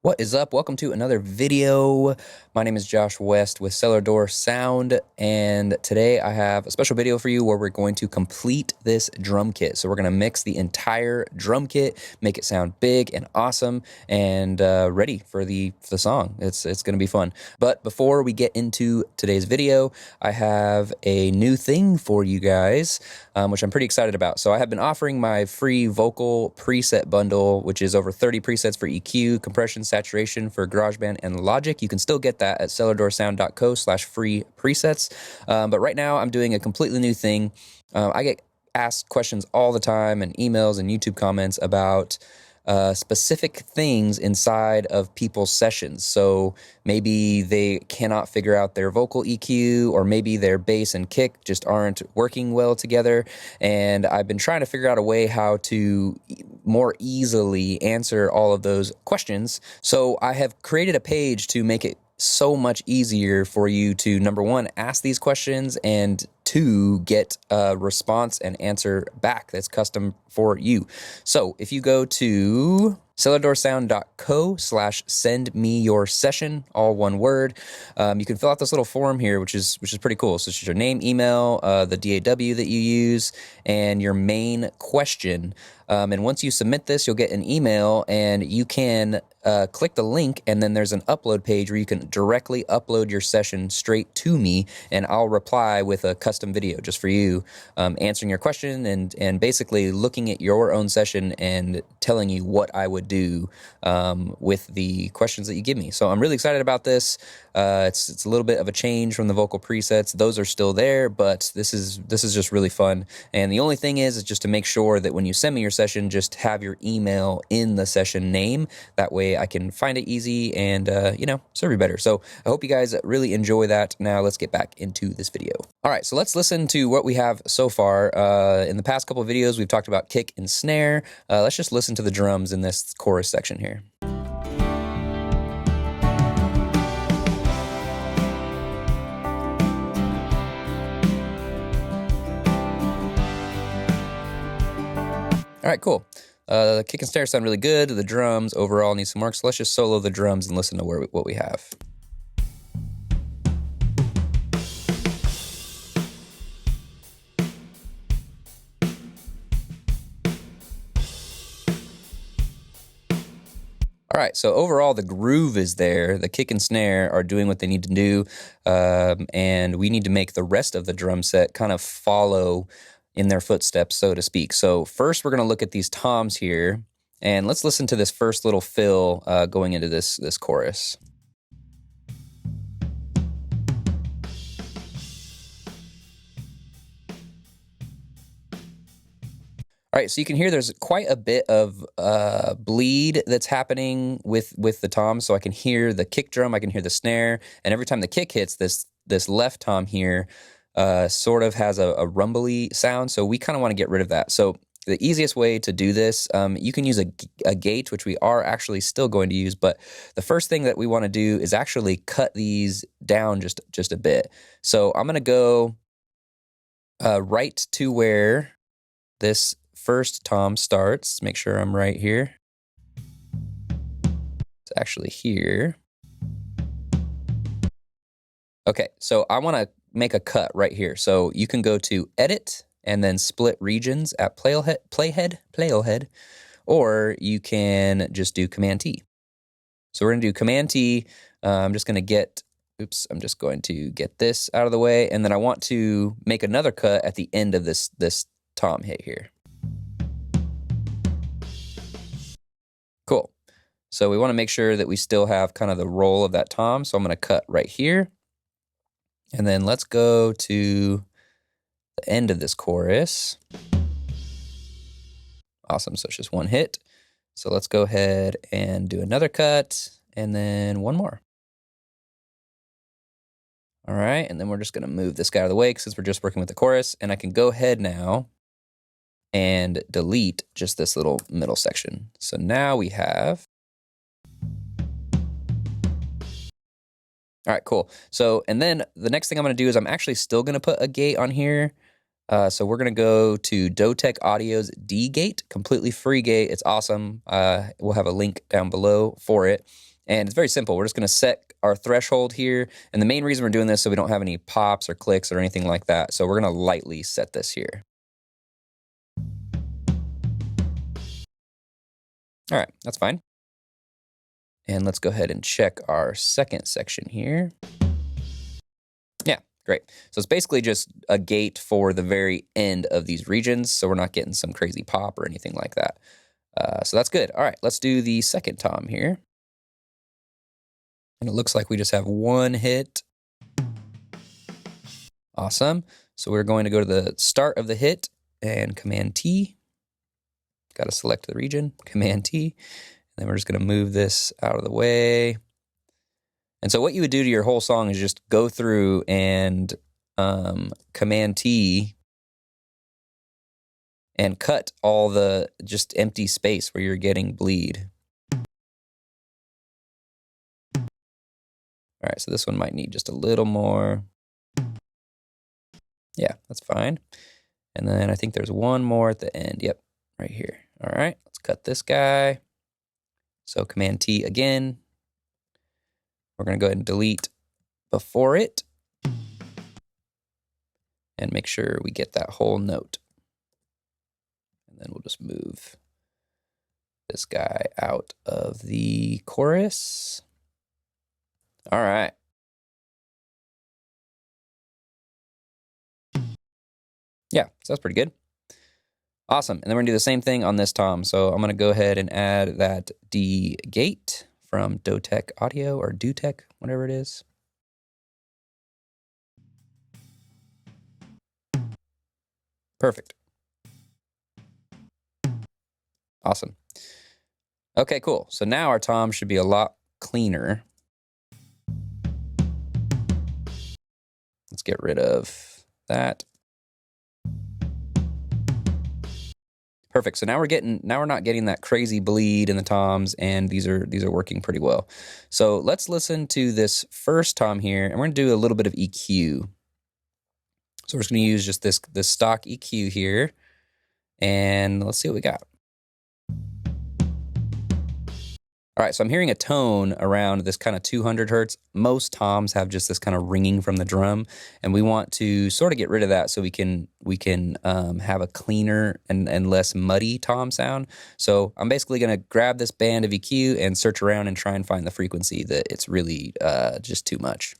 What is up? Welcome to another video. My name is Josh West with Cellar Sound, and today I have a special video for you where we're going to complete this drum kit. So we're going to mix the entire drum kit, make it sound big and awesome, and ready for the song. It's going to be fun. But before we get into today's video, I have a new thing for you guys, which I'm pretty excited about. So I have been offering my free vocal preset bundle, which is over 30 presets for EQ, compression, saturation for GarageBand and Logic. You can still get that at cellardoorsound.co/free presets. But right now I'm doing a completely new thing. I get asked questions all the time and emails and YouTube comments about specific things inside of people's sessions. So maybe they cannot figure out their vocal EQ, or maybe their bass and kick just aren't working well together. And I've been trying to figure out a way how to more easily answer all of those questions. So I have created a page to make it so much easier for you to, number one, ask these questions, and two, get a response and answer back that's custom for you. So if you go to cellardoorsound.co/send me your session, all one word. You can fill out this little form here, which is pretty cool. So it's just your name, email, the DAW that you use, and your main question. And once you submit this, you'll get an email, and you can click the link, and then there's an upload page where you can directly upload your session straight to me, and I'll reply with a custom video just for you, answering your question and basically looking at your own session and telling you what I would do with the questions that you give me. So I'm really excited about this. It's a little bit of a change from the vocal presets. Those are still there, but this is just really fun. And the only thing is just to make sure that when you send me your session, just have your email in the session name. That way I can find it easy and, serve you better. So I hope you guys really enjoy that. Now let's get back into this video. All right, so let's listen to what we have so far. In the past couple of videos, we've talked about kick and snare. Let's just listen to the drums in this chorus section here. All right, cool. The kick and snare sound really good. The drums overall need some work, so let's just solo the drums and listen to what we have. All right, so overall the groove is there. The kick and snare are doing what they need to do, and we need to make the rest of the drum set kind of follow in their footsteps, so to speak. So first we're going to look at these toms here, and let's listen to this first little fill going into this chorus. All right, so you can hear there's quite a bit of bleed that's happening with the toms. So I can hear the kick drum, I can hear the snare, and every time the kick hits, this left tom here sort of has a rumbly sound. So we kind of want to get rid of that. So the easiest way to do this, you can use a gate, which we are actually still going to use. But the first thing that we want to do is actually cut these down just a bit. So I'm going to go right to where this first tom starts. Make sure I'm right here. It's actually here. Okay, so I want to make a cut right here. So you can go to Edit and then Split Regions at Playhead, or you can just do Command T. So we're going to do Command T. I'm just going to get this out of the way, and then I want to make another cut at the end of this tom hit here. Cool. So we want to make sure that we still have kind of the roll of that tom. So I'm going to cut right here. And then let's go to the end of this chorus. Awesome. So it's just one hit. So let's go ahead and do another cut, and then one more. All right. And then we're just going to move this guy out of the way since we're just working with the chorus. And I can go ahead now and delete just this little middle section. So now we have. All right, cool. So, and then the next thing I'm going to do is I'm actually still going to put a gate on here. So we're going to go to Dotec Audio's D gate, completely free gate. It's awesome. We'll have a link down below for it. And it's very simple. We're just going to set our threshold here. And the main reason we're doing this so we don't have any pops or clicks or anything like that. So we're going to lightly set this here. All right, that's fine. And let's go ahead and check our second section here. Yeah, great. So it's basically just a gate for the very end of these regions. So we're not getting some crazy pop or anything like that. So that's good. All right, let's do the second tom here. And it looks like we just have one hit. Awesome. So we're going to go to the start of the hit and Command T. Got to select the region, Command T. And then we're just going to move this out of the way. And so what you would do to your whole song is just go through and Command T and cut all the just empty space where you're getting bleed. All right, so this one might need just a little more. Yeah, that's fine. And then I think there's one more at the end. Yep, right here. All right, let's cut this guy. So Command T again. We're going to go ahead and delete before it and make sure we get that whole note. And then we'll just move this guy out of the chorus. All right. Yeah, so that's pretty good. Awesome. And then we're going to do the same thing on this tom. So I'm going to go ahead and add that D gate from Dotech Audio or Dutech, whatever it is. Perfect. Awesome. Okay, cool. So now our tom should be a lot cleaner. Let's get rid of that. Perfect. So now we're not getting that crazy bleed in the toms, and these are working pretty well. So let's listen to this first tom here, and we're going to do a little bit of EQ. So we're just going to use just this stock EQ here, and let's see what we got. All right, so I'm hearing a tone around this kind of 200 hertz. Most toms have just this kind of ringing from the drum, and we want to sort of get rid of that so we can have a cleaner and less muddy tom sound. So I'm basically going to grab this band of EQ and search around and try and find the frequency that it's really just too much.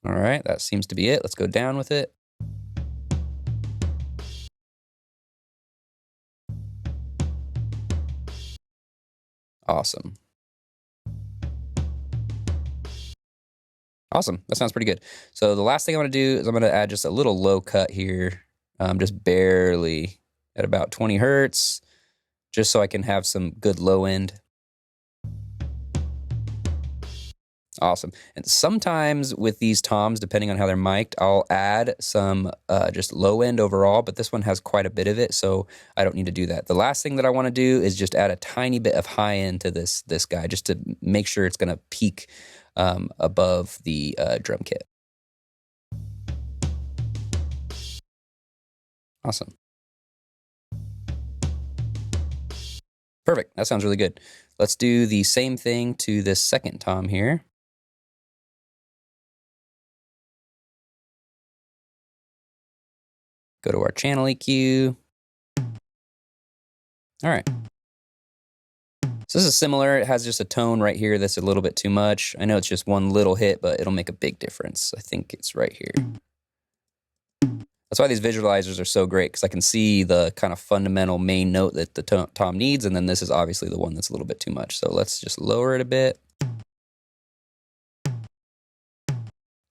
All right, that seems to be it. Let's go down with it. Awesome. Awesome. That sounds pretty good. So the last thing I'm going to do is I'm going to add just a little low cut here, just barely at about 20 hertz, just so I can have some good low end. Awesome. And sometimes with these toms, depending on how they're mic'd, I'll add some just low end overall, but this one has quite a bit of it, so I don't need to do that. The last thing that I want to do is just add a tiny bit of high end to this guy, just to make sure it's going to peak above the drum kit. Awesome. Perfect. That sounds really good. Let's do the same thing to this second tom here. Go to our channel EQ. All right. So this is similar. It has just a tone right here that's a little bit too much. I know it's just one little hit, but it'll make a big difference. I think it's right here. That's why these visualizers are so great, because I can see the kind of fundamental main note that the tom needs, and then this is obviously the one that's a little bit too much. So let's just lower it a bit.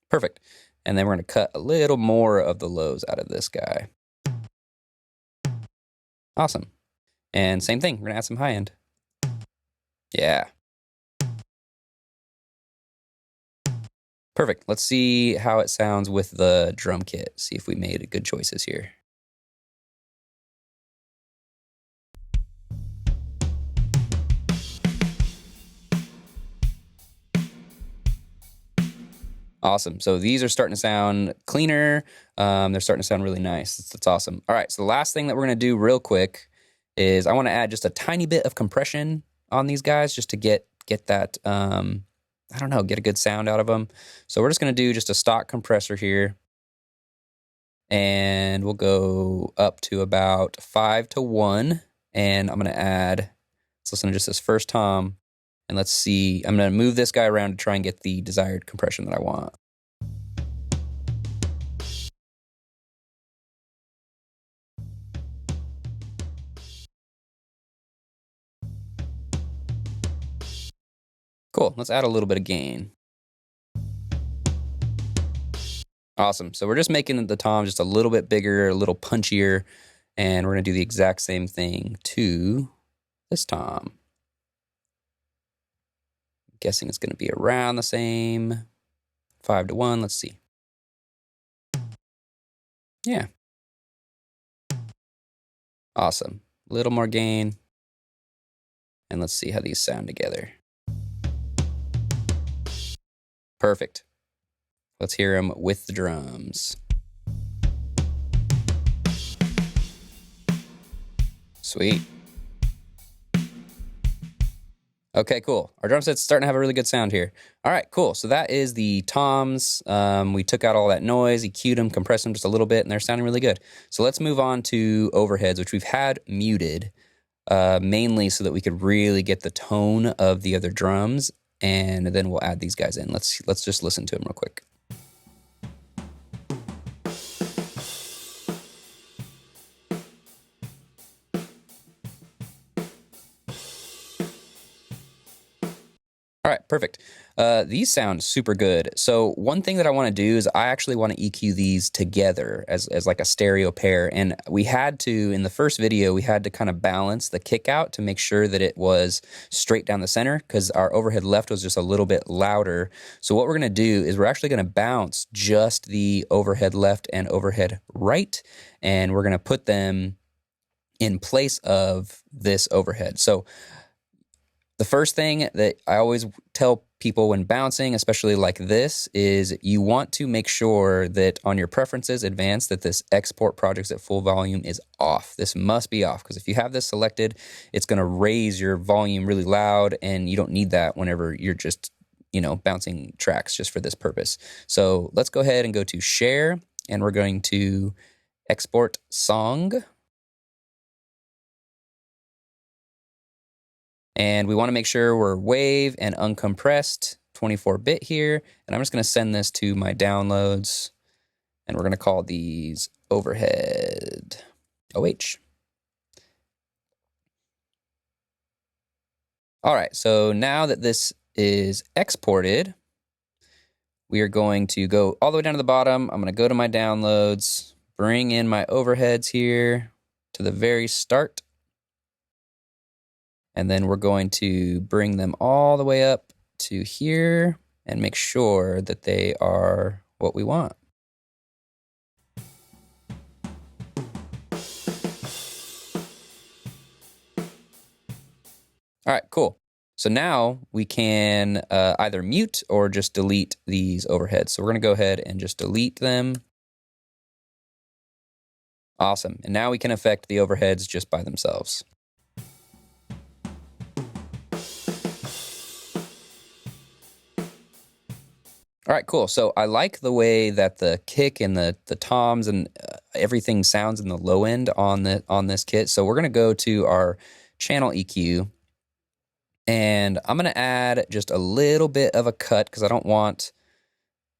Perfect. And then we're going to cut a little more of the lows out of this guy. Awesome. And same thing, we're going to add some high end. Yeah. Perfect. Let's see how it sounds with the drum kit. See if we made good choices here. Awesome. So these are starting to sound cleaner. They're starting to sound really nice. That's awesome. All right. So the last thing that we're going to do real quick is I want to add just a tiny bit of compression on these guys just to get that, I don't know, get a good sound out of them. So we're just going to do just a stock compressor here. And we'll go up to about 5-to-1. And I'm going to add, let's listen to just this first tom. And let's see, I'm going to move this guy around to try and get the desired compression that I want. Cool, let's add a little bit of gain. Awesome, so we're just making the tom just a little bit bigger, a little punchier, and we're gonna do the exact same thing to this tom. I'm guessing it's gonna be around the same, 5-to-1, let's see. Yeah. Awesome, a little more gain, and let's see how these sound together. Perfect. Let's hear them with the drums. Sweet. Okay, cool. Our drum set's starting to have a really good sound here. All right, cool. So that is the toms. We took out all that noise, EQ'd them, compressed them just a little bit, and they're sounding really good. So let's move on to overheads, which we've had muted, mainly so that we could really get the tone of the other drums, and then we'll add these guys in. Let's just listen to them real quick. All right, perfect. These sound super good. So one thing that I want to do is I actually want to EQ these together as like a stereo pair. And we had to, in the first video, we had to kind of balance the kick out to make sure that it was straight down the center because our overhead left was just a little bit louder. So what we're going to do is we're actually going to bounce just the overhead left and overhead right. And we're going to put them in place of this overhead. So the first thing that I always tell people when bouncing, especially like this, is you want to make sure that on your preferences advanced that this export projects at full volume is off. This must be off because if you have this selected, it's going to raise your volume really loud and you don't need that whenever you're just, bouncing tracks just for this purpose. So let's go ahead and go to share and we're going to export song. And we want to make sure we're wave and uncompressed, 24-bit here. And I'm just going to send this to my downloads. And we're going to call these overhead OH. All right, so now that this is exported, we are going to go all the way down to the bottom. I'm going to go to my downloads, bring in my overheads here to the very start. And then we're going to bring them all the way up to here and make sure that they are what we want. All right, cool. So now we can either mute or just delete these overheads. So we're going to go ahead and just delete them. Awesome. And now we can affect the overheads just by themselves. All right, cool. So I like the way that the kick and the toms and everything sounds in the low end on this kit. So we're going to go to our channel EQ, and I'm going to add just a little bit of a cut because I don't want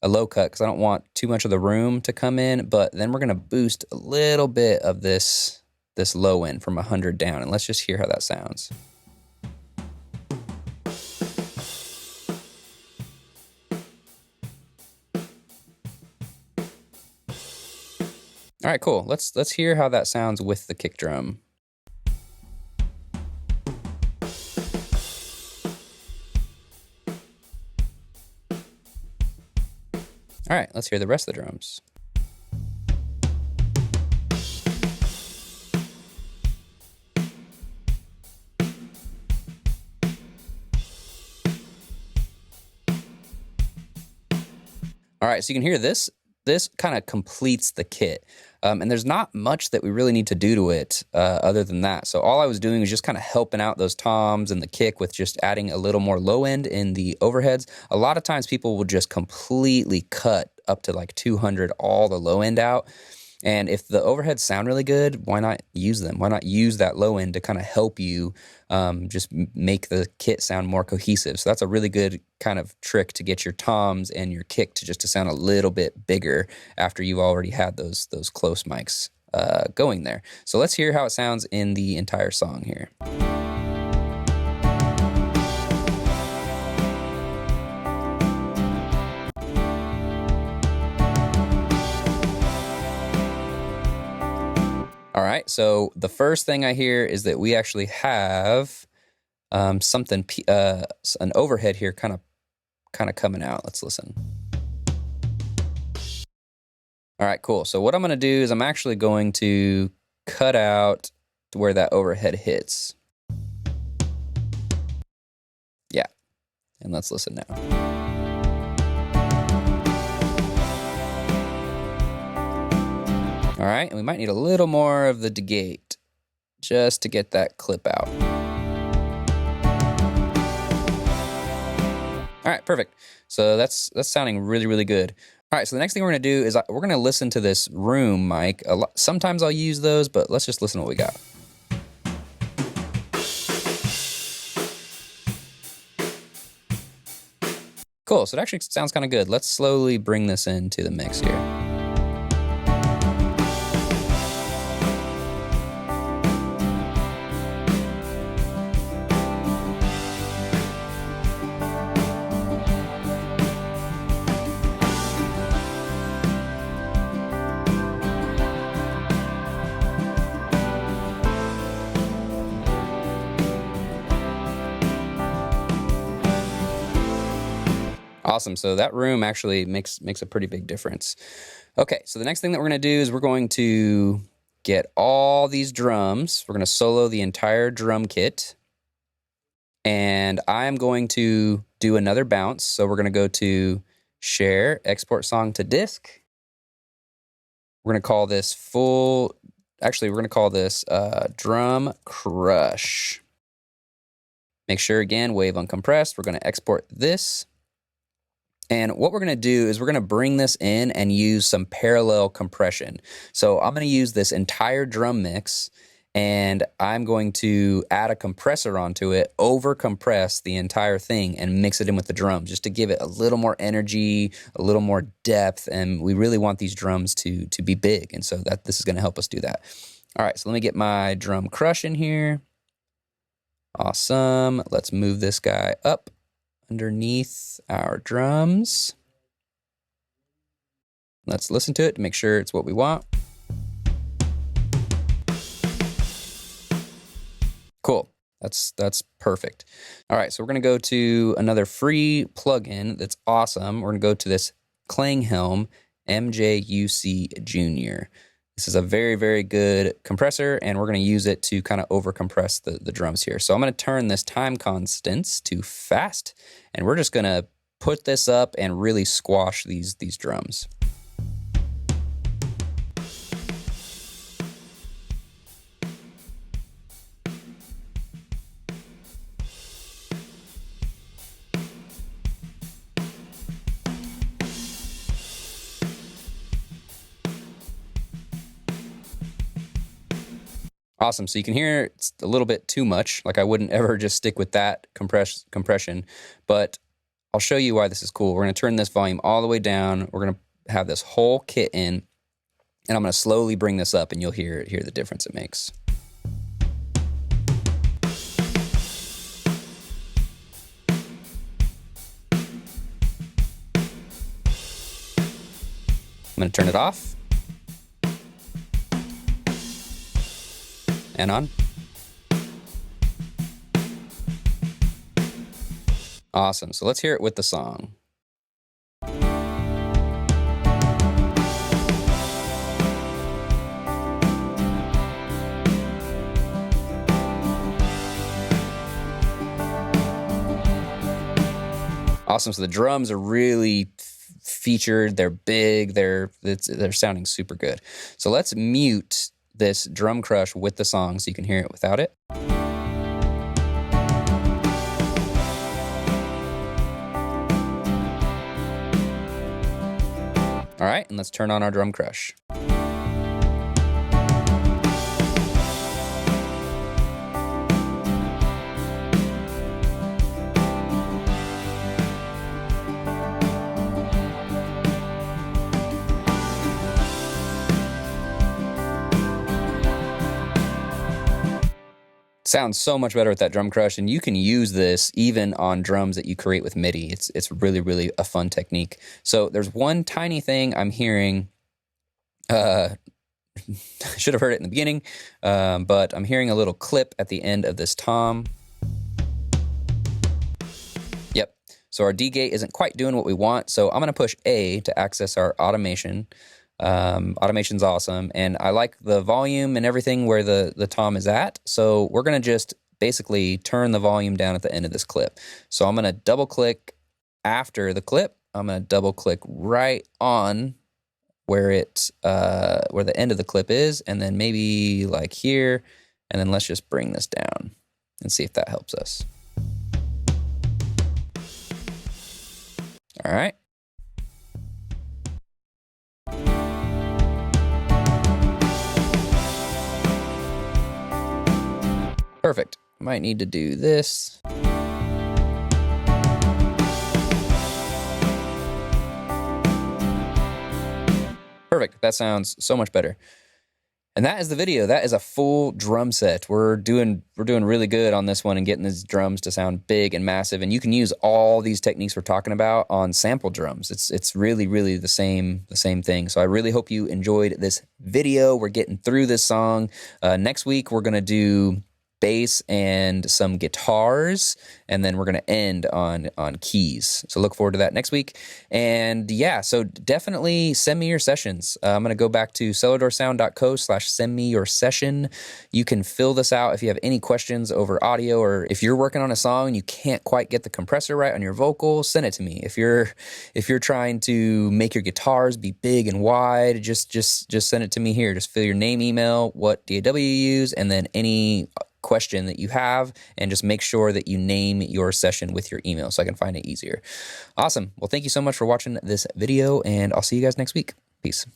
a low cut because I don't want too much of the room to come in. But then we're going to boost a little bit of this low end from 100 down, and let's just hear how that sounds. All right, cool. Let's hear how that sounds with the kick drum. All right, let's hear the rest of the drums. All right, so you can hear this. This kind of completes the kit. And there's not much that we really need to do to it other than that. So all I was doing was just kind of helping out those toms and the kick with just adding a little more low end in the overheads. A lot of times people will just completely cut up to like 200 all the low end out. And if the overheads sound really good, why not use them? Why not use that low end to kind of help you just make the kit sound more cohesive? So that's a really good kind of trick to get your toms and your kick to sound a little bit bigger after you've already had those close mics going there. So let's hear how it sounds in the entire song here. All right, so the first thing I hear is that we actually have something, an overhead here kind of coming out. Let's listen. All right, cool. So what I'm going to do is I'm actually going to cut out where that overhead hits. Yeah, and let's listen now. All right, and we might need a little more of the degate just to get that clip out. All right, perfect. So that's sounding really, really good. All right, so the next thing we're gonna do is we're gonna listen to this room mic. Sometimes I'll use those, but let's just listen to what we got. Cool, so it actually sounds kind of good. Let's slowly bring this into the mix here. Awesome. So that room actually makes a pretty big difference. Okay, so the next thing that we're going to do is we're going to get all these drums. We're going to solo the entire drum kit. And I'm going to do another bounce. So we're going to go to Share, Export Song to Disk. We're going to call this we're going to call this Drum Crush. Make sure, again, wave uncompressed. We're going to export this. And what we're going to do is we're going to bring this in and use some parallel compression. So I'm going to use this entire drum mix, and I'm going to add a compressor onto it, over compress the entire thing, and mix it in with the drums just to give it a little more energy, a little more depth. And we really want these drums to be big. And so this is going to help us do that. All right, so let me get my drum crush in here. Awesome. Let's move this guy up underneath our drums. Let's listen to it to make sure it's what we want. Cool. That's perfect. All right, so we're going to go to another free plugin that's awesome. We're going to go to this Klanghelm MJUC Junior. This is a very, very good compressor, and we're going to use it to kind of over-compress the drums here. So I'm going to turn this time constants to fast, and we're just going to put this up and really squash these drums. Awesome. So you can hear it's a little bit too much. Like I wouldn't ever just stick with that compression, but I'll show you why this is cool. We're going to turn this volume all the way down. We're going to have this whole kit in, and I'm going to slowly bring this up, and you'll hear the difference it makes. I'm going to turn it off. And on. Awesome. So let's hear it with the song. Awesome. So the drums are really featured, they're big, they're sounding super good. So let's mute this drum crush with the song so you can hear it without it. All right, and let's turn on our drum crush. Sounds so much better with that drum crush, and you can use this even on drums that you create with MIDI. It's really, really a fun technique. So there's one tiny thing I'm hearing. I should have heard it in the beginning, but I'm hearing a little clip at the end of this tom. Yep. So our D gate isn't quite doing what we want, so I'm going to push A to access our automation. Automation's awesome, and I like the volume and everything where the tom is at, so we're going to just basically turn the volume down at the end of this clip. So I'm going to double click after the clip. I'm going to double click right on where where the end of the clip is, and then maybe like here, and then let's just bring this down and see if that helps us. All right. Perfect. Might need to do this. Perfect. That sounds so much better. And that is the video. That is a full drum set. We're doing really good on this one and getting these drums to sound big and massive. And you can use all these techniques we're talking about on sample drums. It's really, really the same thing. So I really hope you enjoyed this video. We're getting through this song. Next week we're gonna do bass and some guitars, and then we're going to end on keys. So look forward to that next week. And yeah, so definitely send me your sessions. I'm going to go back to cellardoorsound.co/send me your session. You can fill this out if you have any questions over audio, or if you're working on a song and you can't quite get the compressor right on your vocal, send it to me. If you're trying to make your guitars be big and wide, just send it to me here. Just fill your name, email, what DAW you use, and then any question that you have, and just make sure that you name your session with your email so I can find it easier. Awesome. Well, thank you so much for watching this video, and I'll see you guys next week. Peace.